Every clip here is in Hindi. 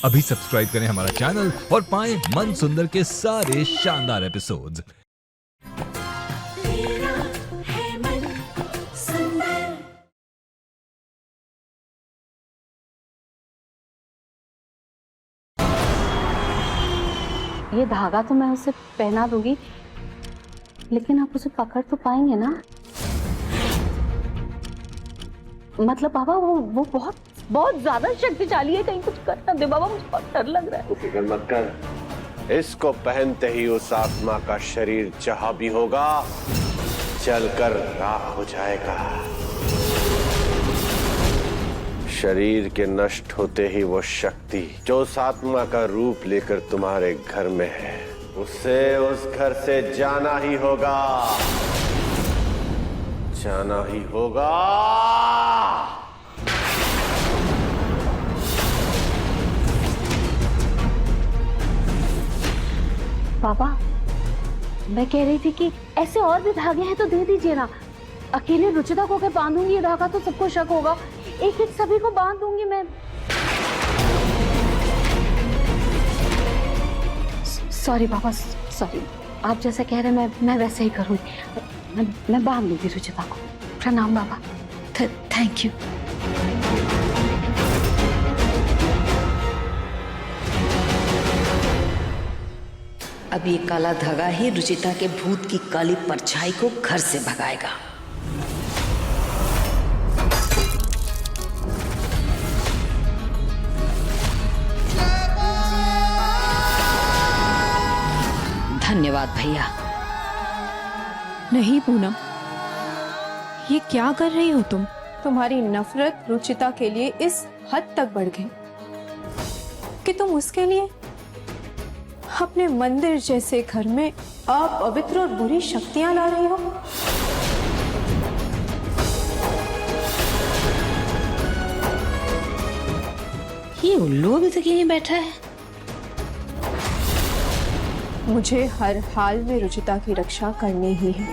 अभी सब्सक्राइब करें हमारा चैनल और पाएं मन सुंदर के सारे शानदार एपिसोड्स। ये धागा तो मैं उसे पहना दूंगी, लेकिन आप उसे पकड़ तो पाएंगे ना? मतलब बाबा वो बहुत बहुत ज्यादा शक्तिशाली है, कहीं कुछ कर ना दे बाबा, मुझे बहुत डर लग रहा है। फिक्र मत कर, इसको पहनते ही उस आत्मा का शरीर जहां भी होगा जलकर राख हो जाएगा। शरीर के नष्ट होते ही वो शक्ति जो उस आत्मा का रूप लेकर तुम्हारे घर में है, उसे उस घर से जाना ही होगा, जाना ही होगा। पापा, मैं कह रही थी कि ऐसे और भी धागे हैं तो दे दीजिए ना। अकेले रुचिता को अगर बांधूंगी ये धागा तो सबको शक होगा, एक एक सभी को बांध दूंगी मैं। सॉरी पापा, सॉरी, आप जैसे कह रहे हैं मैं वैसे ही करूंगी। मैं बांध लूंगी रुचिता को। प्रणाम बाबा। Thank you. अब ये काला धागा ही रुचिता के भूत की काली परछाई को घर से भगाएगा। धन्यवाद भैया। नहीं पूनम, ये क्या कर रही हो तुम? तुम्हारी नफरत रुचिता के लिए इस हद तक बढ़ गई कि तुम उसके लिए अपने मंदिर जैसे घर में अपवित्र और बुरी शक्तियां ला रही हो। ये उल्लू अभी तक यहीं बैठा है। मुझे हर हाल में रुचिता की रक्षा करनी ही है।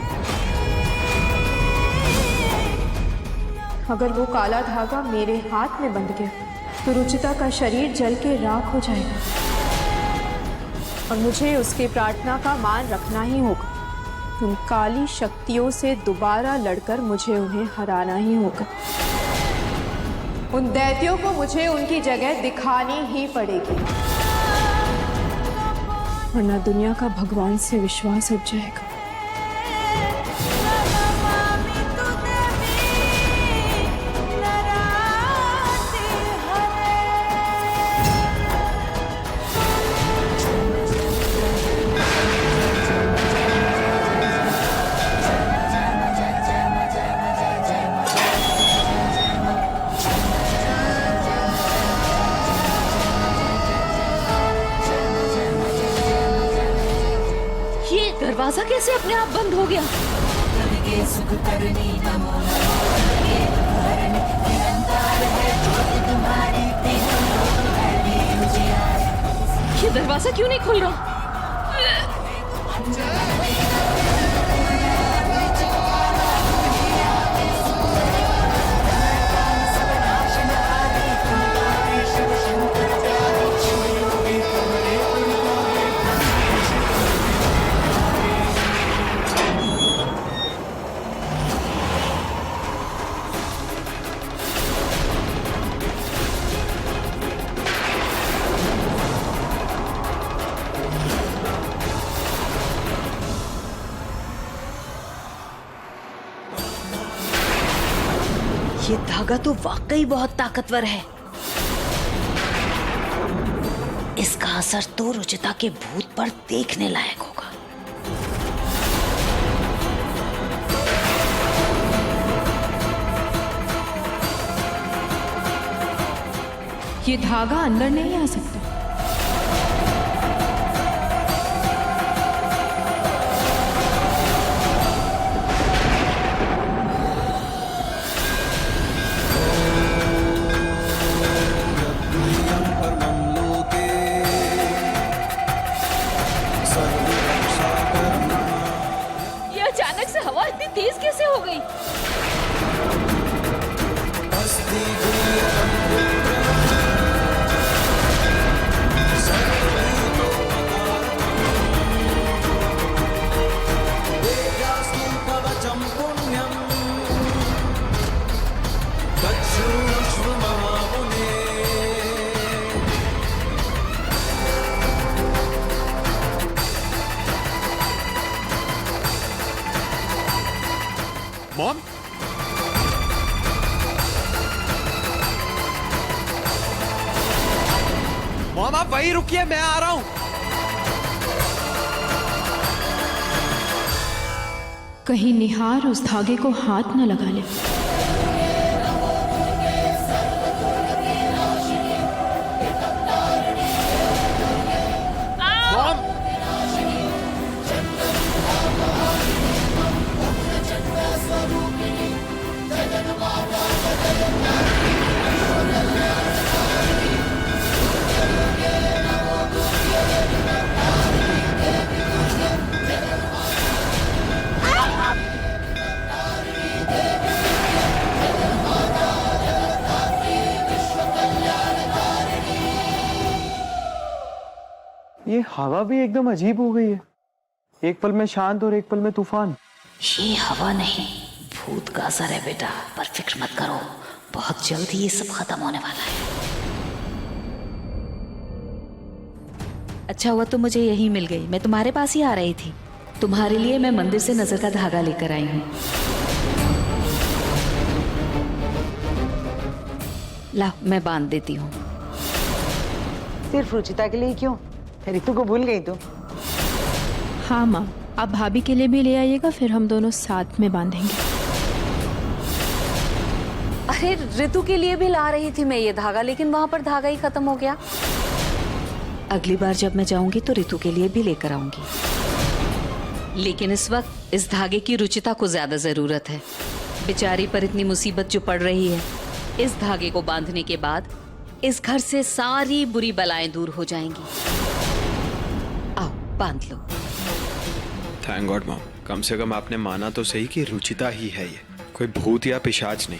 अगर वो काला धागा मेरे हाथ में बंध गया तो रुचिता का शरीर जल के राख हो जाएगा और मुझे उसकी प्रार्थना का मान रखना ही होगा। उन काली शक्तियों से दोबारा लड़कर मुझे उन्हें हराना ही होगा। उन दैत्यों को मुझे उनकी जगह दिखानी ही पड़ेगी, वरना दुनिया का भगवान से विश्वास उठ जाएगा। दरवाजा कैसे अपने आप बंद हो गया? ये दरवाजा क्यों नहीं खुल रहा? ये धागा तो वाकई बहुत ताकतवर है। इसका असर तो रुचिता के भूत पर देखने लायक होगा। ये धागा अंदर नहीं आ सकता। तेज कैसे हो गई? मॉम आप वहीं रुकिए, मैं आ रहा हूँ। कहीं निहार उस धागे को हाथ न लगा ले। मॉम ये हवा भी एकदम अजीब हो गई है, एक पल में शांत और एक पल में तूफान। ये हवा नहीं, भूत का असर है बेटा, पर फिक्र मत करो, बहुत जल्द ही ये सब खत्म होने वाला है। अच्छा हुआ तो मुझे यही मिल गई, मैं तुम्हारे पास ही आ रही थी। तुम्हारे लिए मैं मंदिर से नजर का धागा लेकर आई हूँ। ला, मैं बांध देती हूँ। सिर्फ रुचिता के लिए क्यों? रितु को भूल गई तू? हाँ माँ, आप भाभी के लिए भी ले आइएगा, फिर हम दोनों साथ में बांधेंगे। अरे ऋतु के लिए भी ला रही थी मैं ये धागा, लेकिन वहां पर धागा ही खत्म हो गया। अगली बार जब मैं जाऊंगी तो रितु के लिए भी लेकर आऊंगी, लेकिन इस वक्त इस धागे की रुचिता को ज्यादा जरूरत है। बेचारी पर इतनी मुसीबत जो पड़ रही है, इस धागे को बांधने के बाद इस घर से सारी बुरी बलाएं दूर हो जाएंगी। आओ बांध लो। थैंक गॉड मॉम, कम से कम आपने माना तो सही कि रुचिता ही है ये, कोई भूत या पिशाच नहीं।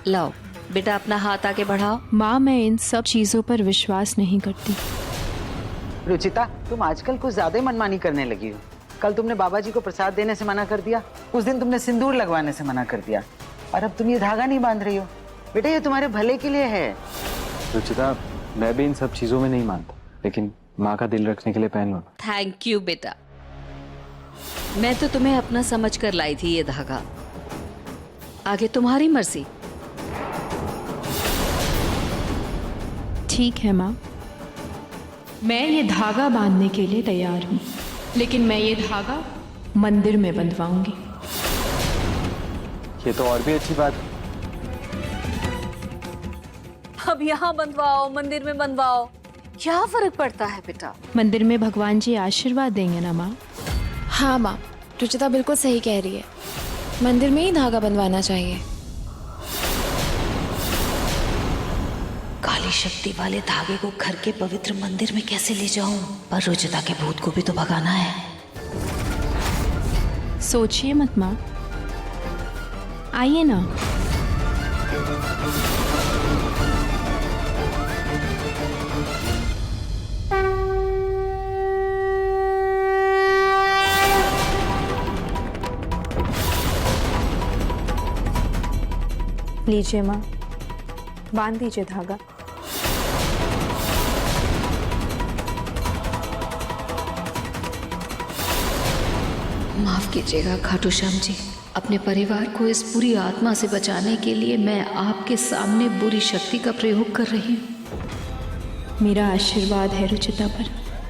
लाओ बेटा, अपना हाथ आगे बढ़ाओ। माँ, मैं इन सब चीजों पर विश्वास नहीं करती। रुचिता, तुम आजकल कुछ ज्यादा ही मनमानी करने लगी हो। कल तुमने बाबा जी को प्रसाद देने से मना कर दिया, उस दिन तुमने सिंदूर लगवाने से मना कर दिया, और अब तुम ये धागा नहीं बांध रही हो। बेटा ये तुम्हारे भले के लिए है। रुचिता, मैं भी इन सब चीजों में नहीं मानता, लेकिन माँ का दिल रखने के लिए पहन लो। थैंक यू बेटा, मैं तो तुम्हें अपना समझ कर लाई थी ये धागा, आगे तुम्हारी मर्जी। ठीक है माँ, मैं ये धागा बांधने के लिए तैयार हूँ, लेकिन मैं ये धागा मंदिर में बंधवाऊंगी। ये तो और भी अच्छी बात है। अब यहाँ बंधवाओ, मंदिर में बंधवाओ, क्या फर्क पड़ता है बेटा? मंदिर में भगवान जी आशीर्वाद देंगे ना माँ? हाँ माँ, रुचिता बिल्कुल सही कह रही है, मंदिर में ही धागा बंधवाना चाहिए। काली शक्ति वाले धागे को घर के पवित्र मंदिर में कैसे ले जाऊं? पर रुचिता के भूत को भी तो भगाना है। सोचिए मत माँ, आइए ना। लीजिए माँ, बांध दीजिए धागा। माफ कीजिएगा खाटू श्याम जी, अपने परिवार को इस बुरी आत्मा से बचाने के लिए मैं आपके सामने बुरी शक्ति का प्रयोग कर रही हूँ। मेरा आशीर्वाद है रुचिता पर,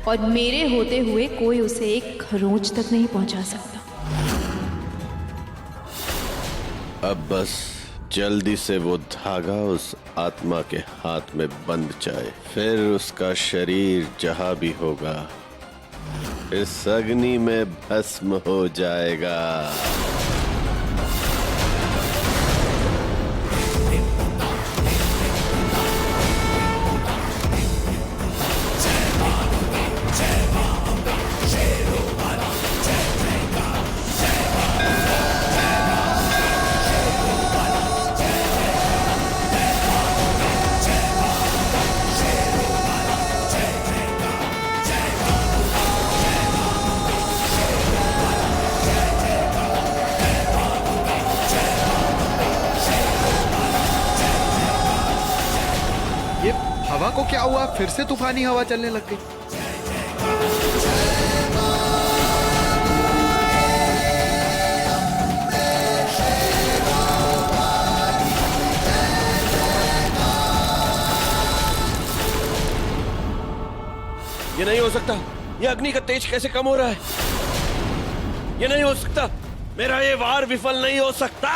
और मेरे होते हुए कोई उसे एक खरोंच तक नहीं पहुंचा सकता। अब बस जल्दी से वो धागा उस आत्मा के हाथ में बंध जाए, फिर उसका शरीर जहां भी होगा इस अग्नि में भस्म हो जाएगा। ये हवा को क्या हुआ, फिर से तूफानी हवा चलने लग गई। ये नहीं हो सकता। ये अग्नि का तेज कैसे कम हो रहा है? ये नहीं हो सकता। मेरा ये वार विफल नहीं हो सकता।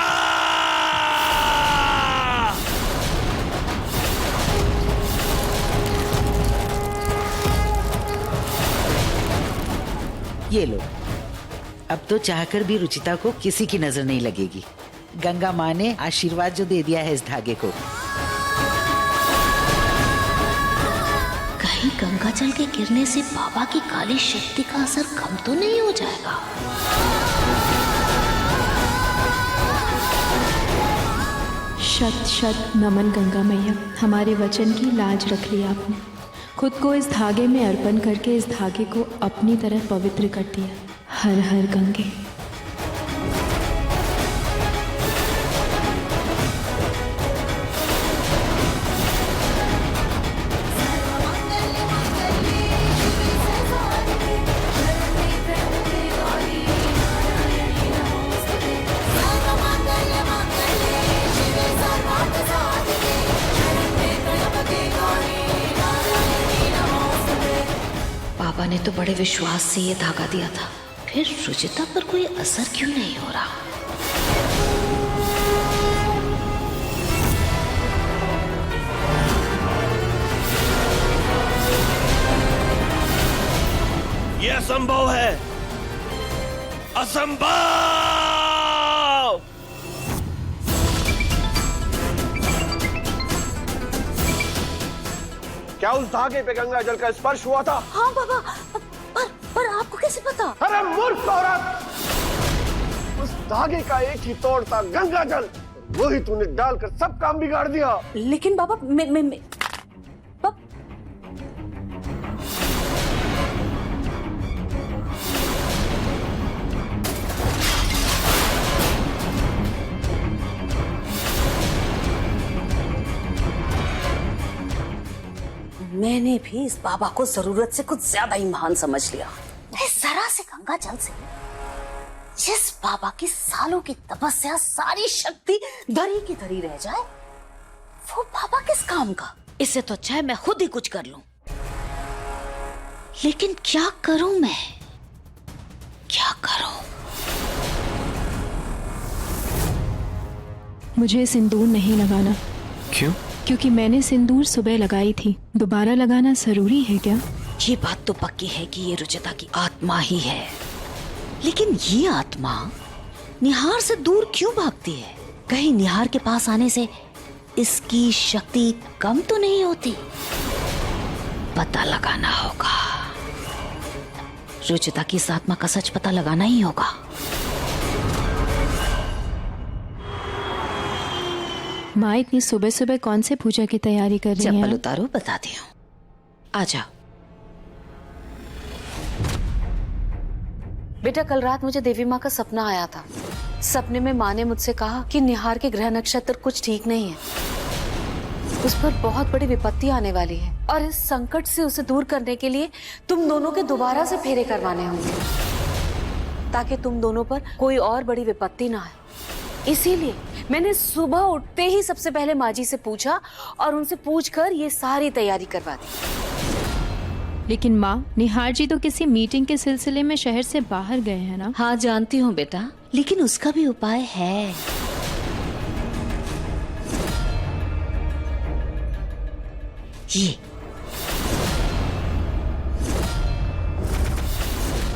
ये लो, अब तो चाहकर भी रुचिता को किसी की नजर नहीं लगेगी। गंगा माँ ने आशीर्वाद जो दे दिया है इस धागे को। कहीं गंगा जल के गिरने से बाबा की काली शक्ति का असर कम तो नहीं हो जाएगा? शत शत नमन गंगा मैया, हमारे वचन की लाज रख ली आपने। खुद को इस धागे में अर्पण करके इस धागे को अपनी तरह पवित्र कर दिया। हर हर गंगे। बाबा ने तो बड़े विश्वास से ये धागा दिया था, फिर रुचिता पर कोई असर क्यों नहीं हो रहा? ये असंभव है। असंभव। क्या उस धागे पे गंगा जल का स्पर्श हुआ था? हाँ बाबा, पर आपको कैसे पता? अरे मूर्ख औरत, उस धागे का एक ही तोड़ था, गंगा जल। वो ही तूने डालकर सब काम बिगाड़ दिया। लेकिन बाबा मैंने भी इस बाबा को जरूरत से कुछ ज्यादा ही महान समझ लिया। इस जरा से गंगा जल से जिस बाबा की सालों की तपस्या, सारी शक्ति धरी की धरी रह जाए, वो बाबा किस काम का? इससे तो अच्छा है मैं खुद ही कुछ कर लूं। लेकिन क्या करूं मैं? क्या करूं? मुझे सिंदूर नहीं लगाना। क्यों? क्योंकि मैंने सिंदूर सुबह लगाई थी, दोबारा लगाना जरूरी है क्या? ये बात तो पक्की है कि ये रुचिता की आत्मा ही है, लेकिन ये आत्मा निहार से दूर क्यों भागती है? कहीं निहार के पास आने से इसकी शक्ति कम तो नहीं होती? पता लगाना होगा। रुचिता की इस आत्मा का सच पता लगाना ही होगा। माँ इतनी सुबह सुबह कौन से पूजा की तैयारी कर रही हैं? चप्पल उतारो, बताती हूँ। आ जाओ। बेटा, कल रात मुझे देवी माँ का सपना आया था। सपने में माँ ने मुझसे कहा कि निहार के ग्रह नक्षत्र कुछ ठीक नहीं है, उस पर बहुत बड़ी विपत्ति आने वाली है और इस संकट से उसे दूर करने के लिए तुम दोनों के दोबारा से फेरे करवाने होंगे, ताकि तुम दोनों पर कोई और बड़ी विपत्ति ना आए। इसीलिए मैंने सुबह उठते ही सबसे पहले माँ जी से पूछा और उनसे पूछकर ये सारी तैयारी करवा दी। लेकिन माँ, निहार जी तो किसी मीटिंग के सिलसिले में शहर से बाहर गए हैं ना? हाँ जानती हूँ बेटा, लेकिन उसका भी उपाय है। ये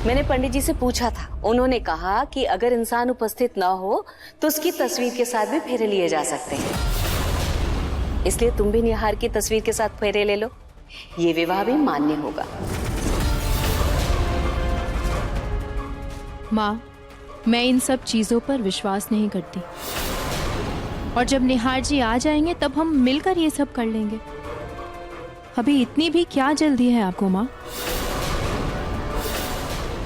मैंने पंडित जी से पूछा था, उन्होंने कहा कि अगर इंसान उपस्थित ना हो तो उसकी तस्वीर के साथ भी फेरे लिए जा सकते हैं। इसलिए तुम भी निहार की तस्वीर के साथ फेरे ले लो, ये विवाह भी मान्य होगा। माँ, मैं इन सब चीजों पर विश्वास नहीं करती, और जब निहार जी आ जाएंगे तब हम मिलकर ये सब कर लेंगे। अभी इतनी भी क्या जल्दी है आपको माँ?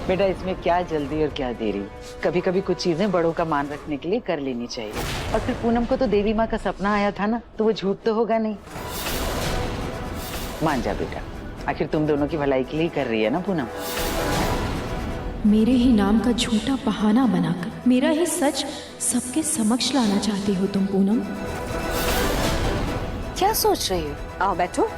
बेटा, इसमें क्या जल्दी और क्या देरी? कभी कभी कुछ चीजें बड़ों का मान रखने के लिए कर लेनी चाहिए। और फिर पूनम को तो देवी माँ का सपना आया था ना, तो वो झूठ तो होगा नहीं। मान जा बेटा, आखिर तुम दोनों की भलाई के लिए कर रही है ना पूनम। मेरे ही नाम का झूठा बहाना बनाकर मेरा ही सच सबके समक्ष लाना चाहती हो तुम पूनम? क्या सोच रही हो? आओ बैठो।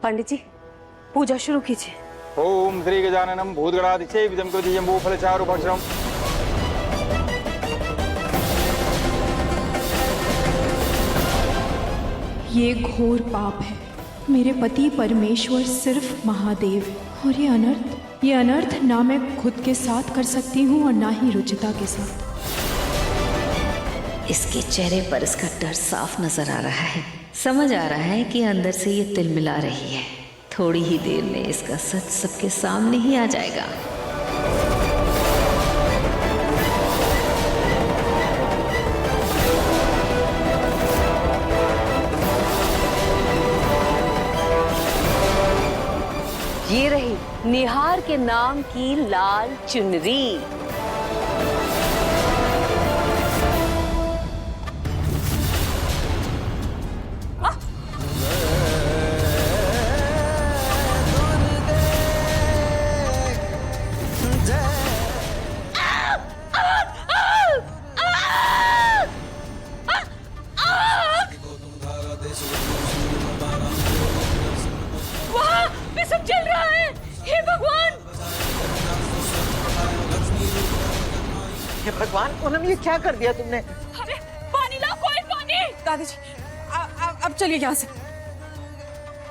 पंडित जी पूजा शुरू कीजिए। ओम श्री गजाननम भूतगणाधिशे विदम कृति जम्बू फलचारु भक्षणम। ये घोर पाप है। मेरे पति परमेश्वर सिर्फ महादेव है और ये अनर्थ ना मैं खुद के साथ कर सकती हूँ और ना ही रुचिता के साथ। इसके चेहरे पर इसका डर साफ नजर आ रहा है। समझ आ रहा है कि अंदर से ये तिल मिला रही है। थोड़ी ही देर में इसका सच सबके सामने ही आ जाएगा। ये रही निहार के नाम की लाल चुनरी। सब चल रहा है। हे भगवान! हे भगवान पूनम, ये क्या कर दिया तुमने? अरे पानी लाओ, कोई पानी। दादाजी अब चलिए यहाँ से।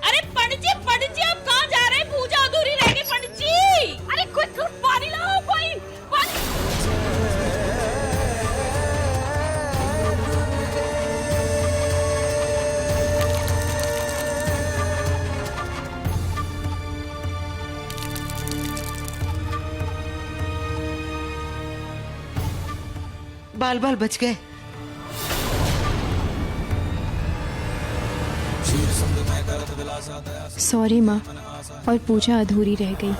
अरे पंडित जी आप कहाँ जा रहे हैं? पूजा अधूरी रह गई पंडित जी। अरे कोई पानी लाओ, कोई पानी। बाल बाल बच गए। सॉरी माँ, और पूजा अधूरी रह गई।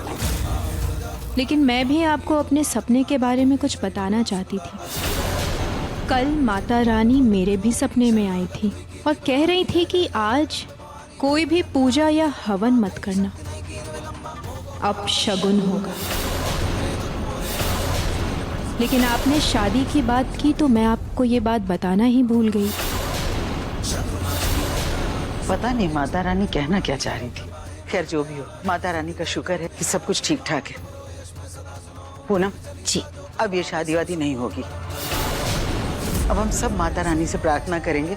लेकिन मैं भी आपको अपने सपने के बारे में कुछ बताना चाहती थी। कल माता रानी मेरे भी सपने में आई थी और कह रही थी कि आज कोई भी पूजा या हवन मत करना, अब शगुन होगा। लेकिन आपने शादी की बात की तो मैं आपको ये बात बताना ही भूल गई। पता नहीं माता रानी कहना क्या चाह रही थी। खैर जो भी हो, माता रानी का शुक्र है कि सब कुछ ठीक ठाक है। पूनम जी, अब ये शादी वादी नहीं होगी। अब हम सब माता रानी से प्रार्थना करेंगे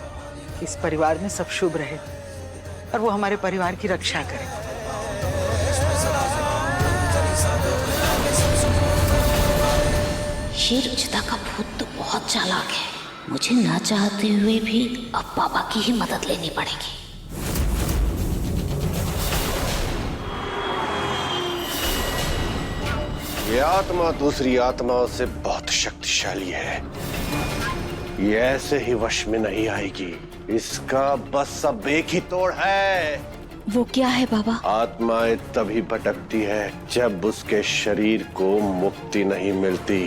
इस परिवार में सब शुभ रहे और वो हमारे परिवार की रक्षा करे। ये रुचिता का भूत तो बहुत चालाक है। मुझे ना चाहते हुए भी अब बाबा की ही मदद लेनी पड़ेगी। ये आत्मा दूसरी आत्माओं से बहुत शक्तिशाली है। ये ऐसे ही वश में नहीं आएगी। इसका बस अब एक ही तोड़ है। वो क्या है बाबा? आत्माएं तभी भटकती है जब उसके शरीर को मुक्ति नहीं मिलती।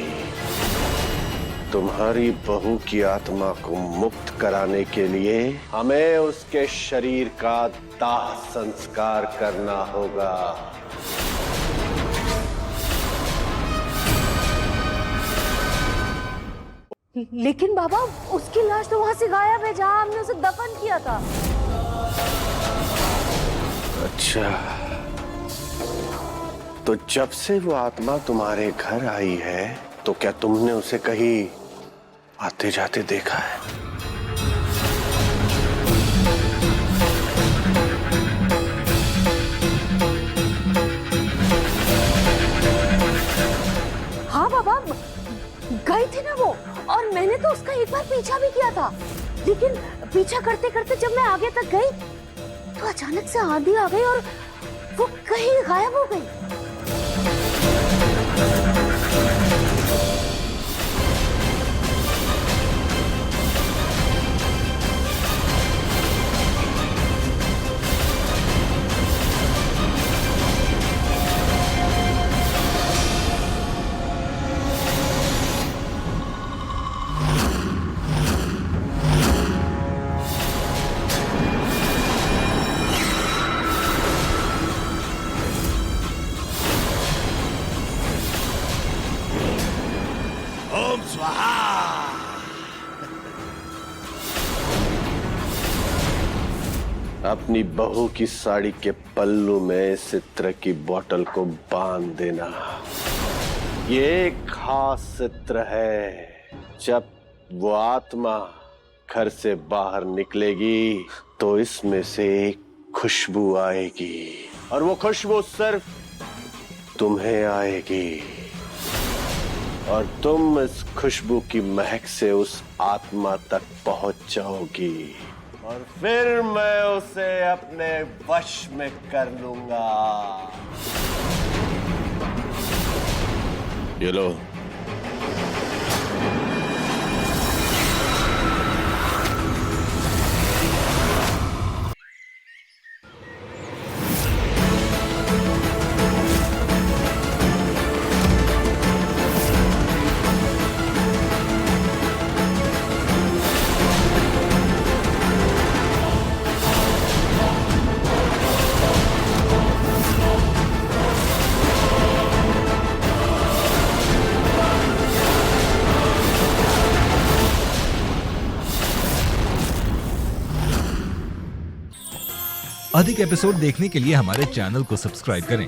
तुम्हारी बहू की आत्मा को मुक्त कराने के लिए हमें उसके शरीर का दाह संस्कार करना होगा। लेकिन बाबा उसकी लाश तो वहां से गायब है जहां हमने उसे दफन किया था। अच्छा, तो जब से वो आत्मा तुम्हारे घर आई है तो क्या तुमने उसे कहीं आते जाते देखा है? हाँ बाबा, गई थी ना वो, और मैंने तो उसका एक बार पीछा भी किया था। लेकिन पीछा करते करते जब मैं आगे तक गई तो अचानक से आंधी आ गई और वो कहीं गायब हो गई। अपनी बहू की साड़ी के पल्लू में इस इत्र की बोतल को बांध देना। ये एक खास इत्र है। जब वो आत्मा घर से बाहर निकलेगी तो इसमें से एक खुशबू आएगी और वो खुशबू सिर्फ तुम्हें आएगी और तुम इस खुशबू की महक से उस आत्मा तक पहुंच जाओगी और फिर मैं उसे अपने वश में कर लूंगा। ये लो। अधिक एपिसोड देखने के लिए हमारे चैनल को सब्सक्राइब करें